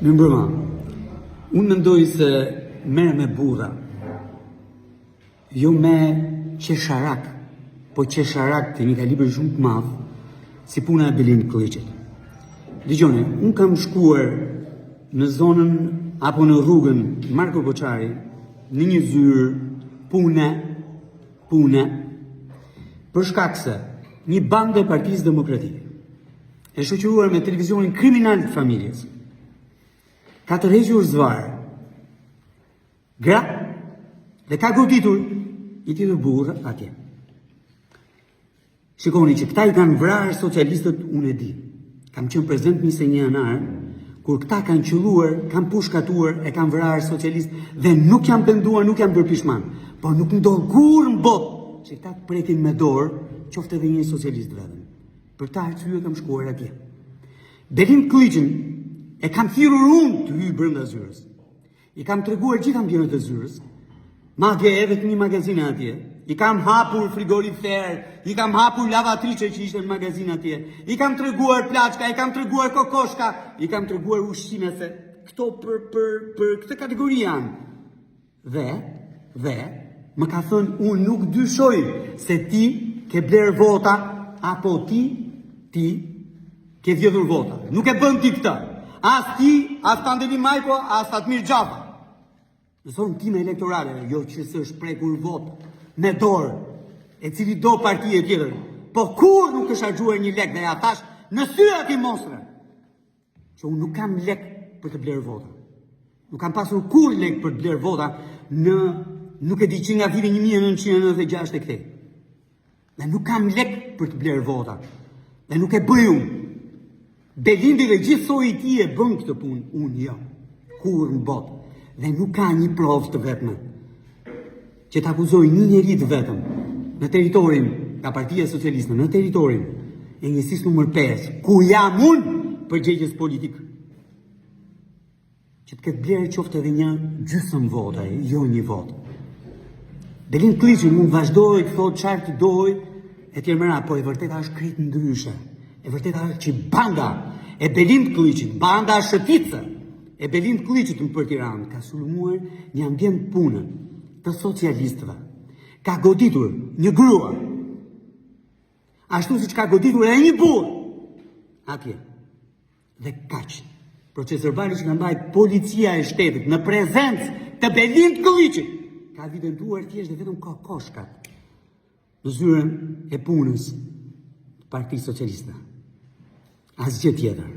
Më mbrëma, unë mendoj se merre me burra, jo me qesharak, po qesharak të një kalibër shumë të madh, si puna e Belinda Kılliçit. Dëgjoni, unë kam shkuar në zonën apo në rrugën Marko Koçari, në një zyrë pune, për shkak se një bandë e Partisë Demokratike, e shoqëruar me televizionin kriminal të familjes, ka tërhequr zvarë gra dhe ka goditur një tjetër burrë atje. Shikoni që këta i kanë vrarë socialistët, unë e di. Kam qenë prezent 21 janar, kur këta kanë qelluar, kanë pushkatuar, e kanë vrarë socialistë dhe nuk janë penduar, nuk janë bërë pishman. Por nuk ndodh kur në botë që këta të prekin me dorë, qoftë edhe një socialist vetëm. Për ta arsye kam shkuar atje. Belinda Kılliçin e kam thirrur unë të hyj brenda zyrës. I kam treguar gjithë ambjentët e zyrës, madje edhe të një magazinë atje. I kam hapur frigorifer, i kam hapur lavatriçe që ishte në magazin atje. I kam treguar plaçka, i kam treguar kokoshka, i kam treguar ushqime se këto për këtë kategori janë. Dhe më ka thënë unë nuk dyshoj se ti ke bler vota apo ti ke vjedhur vota. Nuk e bën ti këtë. As ti, as Kandeli Majko, as Fatmir Xhafa. Në zonë time elektorale, jo që s'është prekur votë me dorë, e cili do partije tjetër, po kur nuk është harxuar një lek, dhe ja thash në sy atij mostre, që unë nuk kam lek për të blerë vota. Nuk kam pasur kur lek për të blerë vota në, nuk e di që nga viti 1996 e këtej. Dhe nuk kam lek për të blerë vota. Dhe nuk e bëj unë. Belindi dhe gjithë soi i tij e bën këtë punë, unë jo. Kur në botë. Dhe nuk ka një provë të vetme që të akuzoj një njeri të vetëm në teritorin nga Partia Socialiste, në teritorin e njësisë numër 5, ku jam unë përgjegjës politik, që të këtë blerë qoftë edhe një gjysmë vote, jo një votë. Belinda Kılliçi mund vazhdoj të thotë çfarë të doj, e tjerë mëra, po e vërteta është krejt ndryshe. E vërteta është që banda e Belinda Kılliçit, banda shëtitëse e Belinda Kılliçit në për Tiranë, ka sulmuar një ambient punë të socialistëve. Ka goditur një grua, ashtu si që ka goditur e një burë atje. Dhe kaq. Proces verbali që ka mbajt policia e shtetit në prezencë të Belinda Kılliçit ka evidentuar thjesht dhe vetëm kokoshkat në zyrën e punës të Partisë Socialiste. Asgjë tjetër.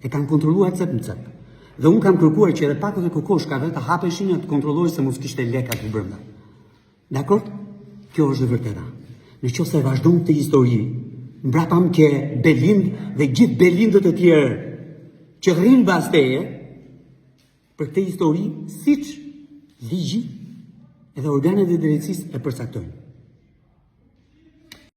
E kanë kontrolluar cep në cep. Dhe unë kam kërkuar që edhe pakët e kokoshkave të hapeshin e të kontrollojë se mos kishte leka të brenda. Dakor? Kjo është dhe vërteta. Në qoftë se vazhdon këtë histori, mbrapam ke Belind dhe gjithë Belindët e tjerë që rrinë bas teje për këtë histori, siç ligji edhe organet e drejtësisë e përcaktojnë.